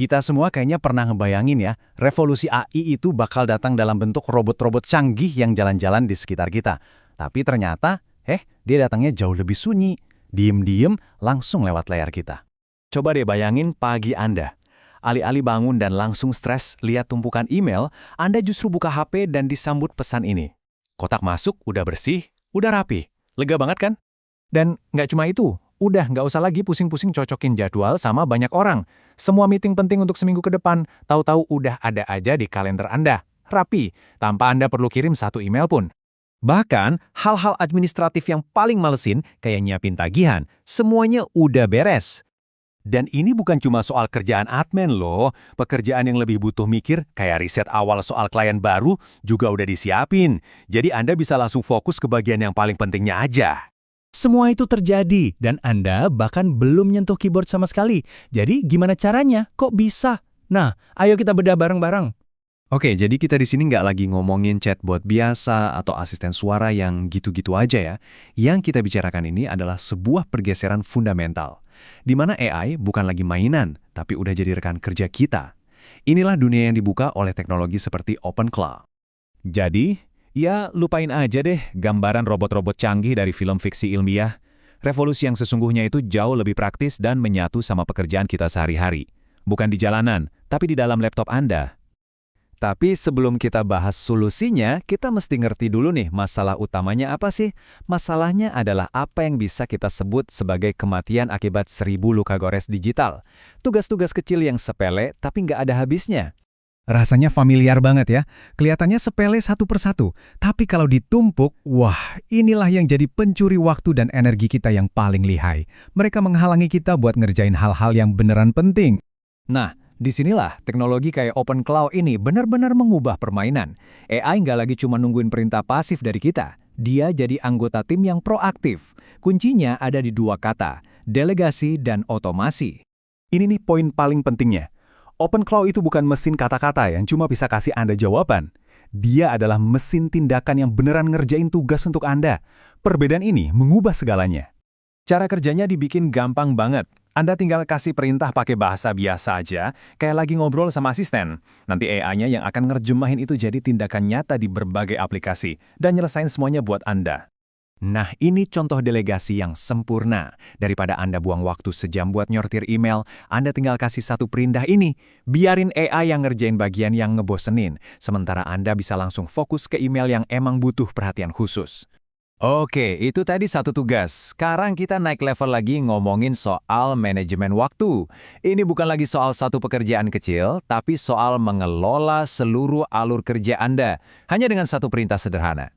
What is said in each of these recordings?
Kita semua kayaknya pernah ngebayangin ya, revolusi AI itu bakal datang dalam bentuk robot-robot canggih yang jalan-jalan di sekitar kita. Tapi ternyata, dia datangnya jauh lebih sunyi. Diem-diem langsung lewat layar kita. Coba deh bayangin pagi Anda. Alih-alih bangun dan langsung stres lihat tumpukan email, Anda justru buka HP dan disambut pesan ini. Kotak masuk udah bersih, udah rapi. Lega banget kan? Dan nggak cuma itu. Udah nggak usah lagi pusing-pusing cocokin jadwal sama banyak orang. Semua meeting penting untuk seminggu ke depan, tahu-tahu udah ada aja di kalender Anda. Rapi, tanpa Anda perlu kirim satu email pun. Bahkan, hal-hal administratif yang paling malesin, kayak nyiapin tagihan, semuanya udah beres. Dan ini bukan cuma soal kerjaan admin loh, pekerjaan yang lebih butuh mikir, kayak riset awal soal klien baru, juga udah disiapin. Jadi Anda bisa langsung fokus ke bagian yang paling pentingnya aja. Semua itu terjadi, dan Anda bahkan belum nyentuh keyboard sama sekali. Jadi gimana caranya? Kok bisa? Nah, ayo kita bedah bareng-bareng. Oke, jadi kita di sini nggak lagi ngomongin chatbot biasa atau asisten suara yang gitu-gitu aja ya. Yang kita bicarakan ini adalah sebuah pergeseran fundamental, di mana AI bukan lagi mainan, tapi udah jadi rekan kerja kita. Inilah dunia yang dibuka oleh teknologi seperti OpenClaw. Jadi, ya lupain aja deh gambaran robot-robot canggih dari film fiksi ilmiah. Revolusi yang sesungguhnya itu jauh lebih praktis dan menyatu sama pekerjaan kita sehari-hari. Bukan di jalanan, tapi di dalam laptop Anda. Tapi sebelum kita bahas solusinya, kita mesti ngerti dulu nih masalah utamanya apa sih? Masalahnya adalah apa yang bisa kita sebut sebagai kematian akibat 1000 luka gores digital. Tugas-tugas kecil yang sepele tapi nggak ada habisnya. Rasanya familiar banget ya, kelihatannya sepele satu persatu. Tapi kalau ditumpuk, wah inilah yang jadi pencuri waktu dan energi kita yang paling lihai. Mereka menghalangi kita buat ngerjain hal-hal yang beneran penting. Nah, disinilah teknologi kayak OpenClaw ini benar-benar mengubah permainan. AI nggak lagi cuma nungguin perintah pasif dari kita. Dia jadi anggota tim yang proaktif. Kuncinya ada di dua kata, delegasi dan otomasi. Ini nih poin paling pentingnya. OpenClaw itu bukan mesin kata-kata yang cuma bisa kasih Anda jawaban. Dia adalah mesin tindakan yang beneran ngerjain tugas untuk Anda. Perbedaan ini mengubah segalanya. Cara kerjanya dibikin gampang banget. Anda tinggal kasih perintah pakai bahasa biasa aja, kayak lagi ngobrol sama asisten. Nanti AI-nya yang akan ngerjemahin itu jadi tindakan nyata di berbagai aplikasi, dan nyelesain semuanya buat Anda. Nah, ini contoh delegasi yang sempurna. Daripada Anda buang waktu sejam buat nyortir email, Anda tinggal kasih satu perintah ini. Biarin AI yang ngerjain bagian yang ngebosenin, sementara Anda bisa langsung fokus ke email yang emang butuh perhatian khusus. Oke, itu tadi satu tugas. Sekarang kita naik level lagi ngomongin soal manajemen waktu. Ini bukan lagi soal satu pekerjaan kecil, tapi soal mengelola seluruh alur kerja Anda, hanya dengan satu perintah sederhana.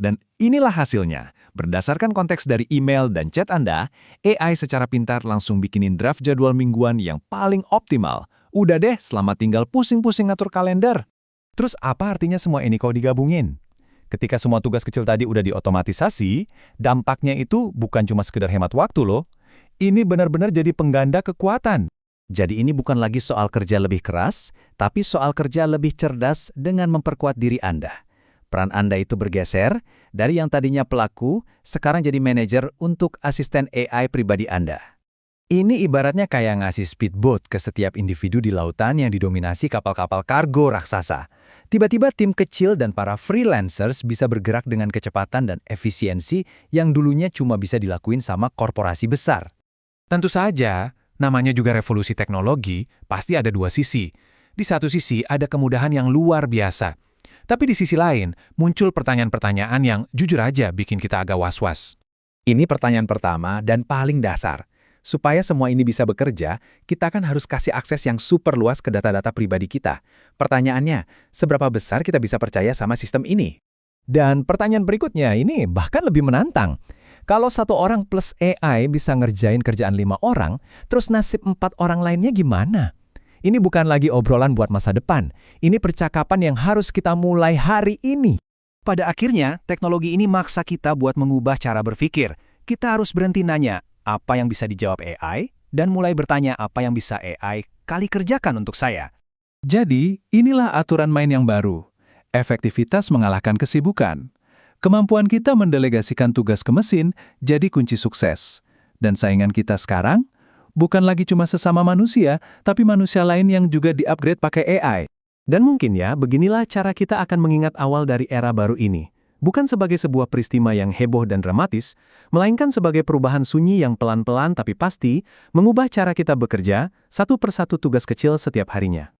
Dan inilah hasilnya. Berdasarkan konteks dari email dan chat Anda, AI secara pintar langsung bikinin draft jadwal mingguan yang paling optimal. Udah deh, selamat tinggal pusing-pusing ngatur kalender. Terus apa artinya semua ini kalau digabungin? Ketika semua tugas kecil tadi udah diotomatisasi, dampaknya itu bukan cuma sekedar hemat waktu loh. Ini benar-benar jadi pengganda kekuatan. Jadi ini bukan lagi soal kerja lebih keras, tapi soal kerja lebih cerdas dengan memperkuat diri Anda. Peran Anda itu bergeser, dari yang tadinya pelaku, sekarang jadi manajer untuk asisten AI pribadi Anda. Ini ibaratnya kayak ngasih speedboat ke setiap individu di lautan yang didominasi kapal-kapal kargo raksasa. Tiba-tiba tim kecil dan para freelancers bisa bergerak dengan kecepatan dan efisiensi yang dulunya cuma bisa dilakuin sama korporasi besar. Tentu saja, namanya juga revolusi teknologi, pasti ada dua sisi. Di satu sisi ada kemudahan yang luar biasa. Tapi di sisi lain, muncul pertanyaan-pertanyaan yang jujur aja bikin kita agak was-was. Ini pertanyaan pertama dan paling dasar. Supaya semua ini bisa bekerja, kita kan harus kasih akses yang super luas ke data-data pribadi kita. Pertanyaannya, seberapa besar kita bisa percaya sama sistem ini? Dan pertanyaan berikutnya ini bahkan lebih menantang. Kalau satu orang plus AI bisa ngerjain kerjaan 5 orang, terus nasib 4 orang lainnya gimana? Ini bukan lagi obrolan buat masa depan. Ini percakapan yang harus kita mulai hari ini. Pada akhirnya, teknologi ini maksa kita buat mengubah cara berpikir. Kita harus berhenti nanya, apa yang bisa dijawab AI, dan mulai bertanya apa yang bisa AI kali kerjakan untuk saya. Jadi, inilah aturan main yang baru. Efektivitas mengalahkan kesibukan. Kemampuan kita mendelegasikan tugas ke mesin jadi kunci sukses. Dan saingan kita sekarang, bukan lagi cuma sesama manusia, tapi manusia lain yang juga di-upgrade pakai AI. Dan mungkin ya, beginilah cara kita akan mengingat awal dari era baru ini. Bukan sebagai sebuah peristiwa yang heboh dan dramatis, melainkan sebagai perubahan sunyi yang pelan-pelan tapi pasti, mengubah cara kita bekerja, satu persatu tugas kecil setiap harinya.